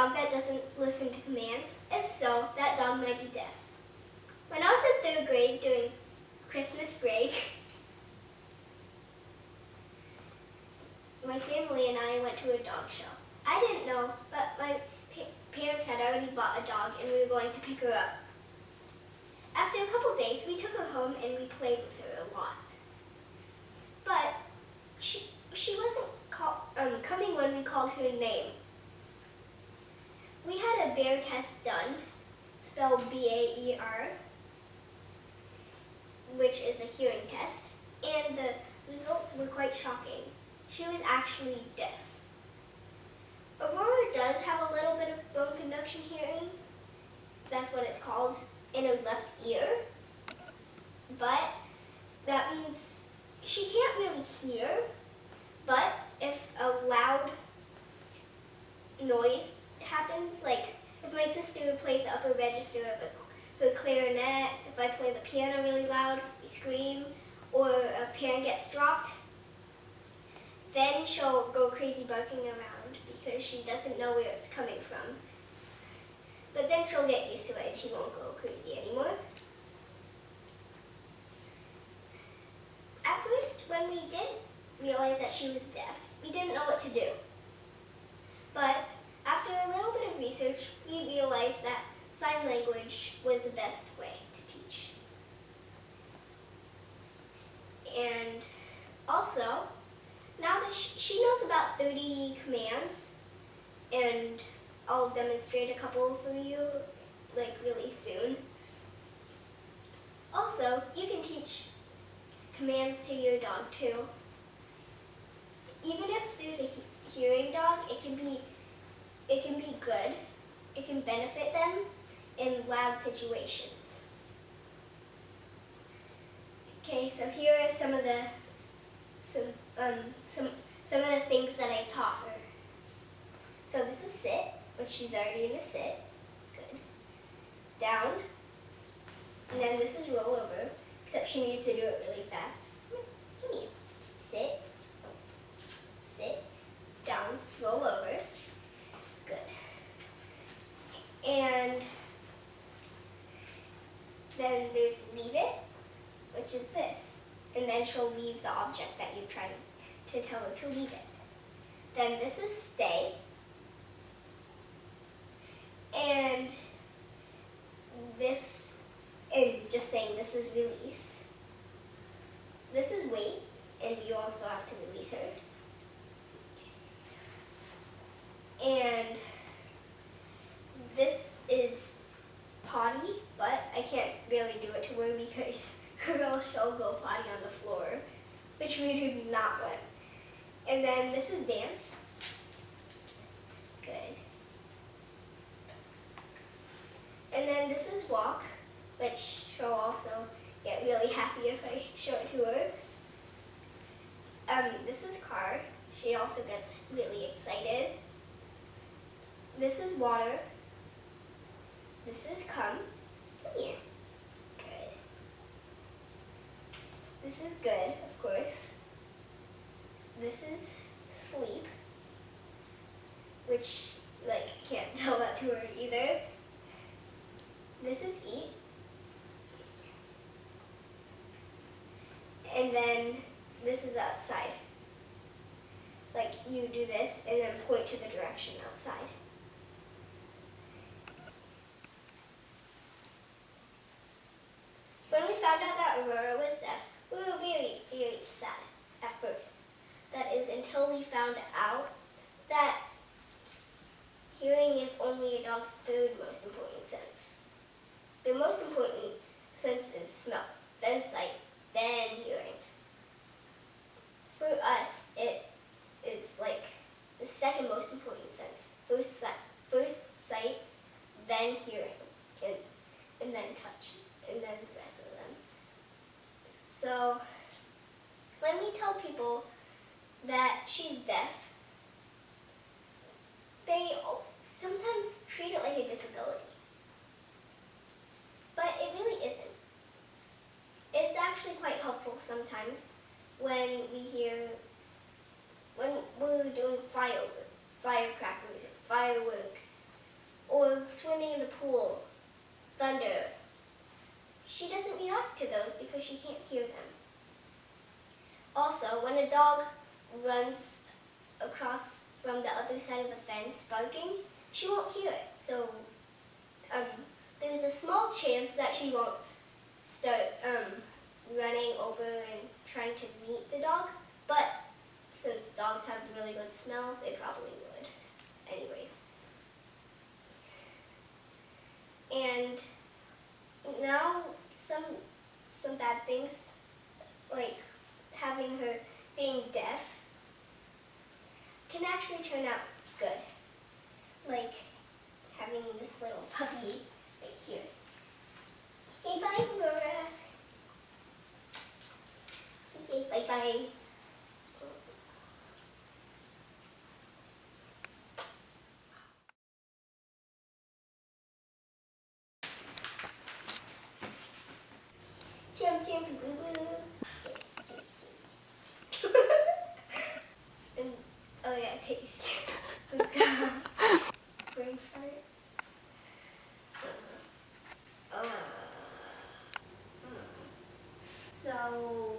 dog that doesn't listen to commands? If so, that dog might be deaf. When I was in 3rd grade during Christmas break, my family and I went to a dog show. I didn't know, but my parents had already bought a dog and we were going to pick her up. After a couple days, we took her home and we played with her a lot. But she wasn't coming when we called her name. We had a bear test done, spelled B-A-E-R, which is a hearing test, and the results were quite shocking. She was actually deaf. Aurora does have a little bit of bone conduction hearing, that's what it's called, in her left ear, but that means she can't really hear, but if a loud noise happens, like if my sister plays the upper register of her clarinet, if I play the piano really loud, we scream, or a pen gets dropped, then she'll go crazy barking around because she doesn't know where it's coming from. But then she'll get used to it and she won't go crazy anymore. At first, when we did realize that she was deaf, we didn't know what to do. But after a little bit of research, we realized that sign language was the best way to teach. And also, now that she knows about 30 commands, and I'll demonstrate a couple for you like really soon. Also, you can teach commands to your dog too. Even if there's a hearing dog, it can be good. It can benefit them in loud situations. Okay, so here are some of the things that I taught her. So this is sit, which she's already in a sit. Good. Down. And then this is roll over, except she needs to do it really fast. Come here. Sit. Sit. Down. Roll over. Good. And then there's leave it, which is this. And then she'll leave the object that you're trying to tell her to leave it. Then this is stay. And this, and just saying this is release. This is wait, and you also have to release her. And this is potty, but I can't really do it to her because or else she'll go potty on the floor, which we do not want. And then this is dance. Good. And then this is walk, which she'll also get really happy if I show it to her. This is car. She also gets really excited. This is water. This is come. Come here. Good. This is good, of course. This is sleep, which, like, I can't tell that to her either. This is eat. And then this is outside. Like, you do this and then point to the direction outside. When we found out that Aurora was deaf, we were very, very sad at first. That is until we found out that hearing is only a dog's third most important sense. The most important sense is smell, then sight, then hearing. For us, it is like the second most important sense. First sight, then hearing, and then touch, and then the rest of them. So when we tell people that she's deaf, they sometimes treat it like a disability. But it really isn't. It's actually quite helpful sometimes when we're doing firecrackers or fireworks, pool, thunder. She doesn't react to those because she can't hear them. Also, when a dog runs across from the other side of the fence barking, she won't hear it. So there's a small chance that she won't start running over and trying to meet the dog. But since dogs have really good smell, they probably would anyways. And now some bad things, like having her being deaf, can actually turn out good. Like having this little puppy right here. Say bye, Laura. Say bye-bye. Jump, jump, boo, boo. And, oh yeah, taste. Brain fart. So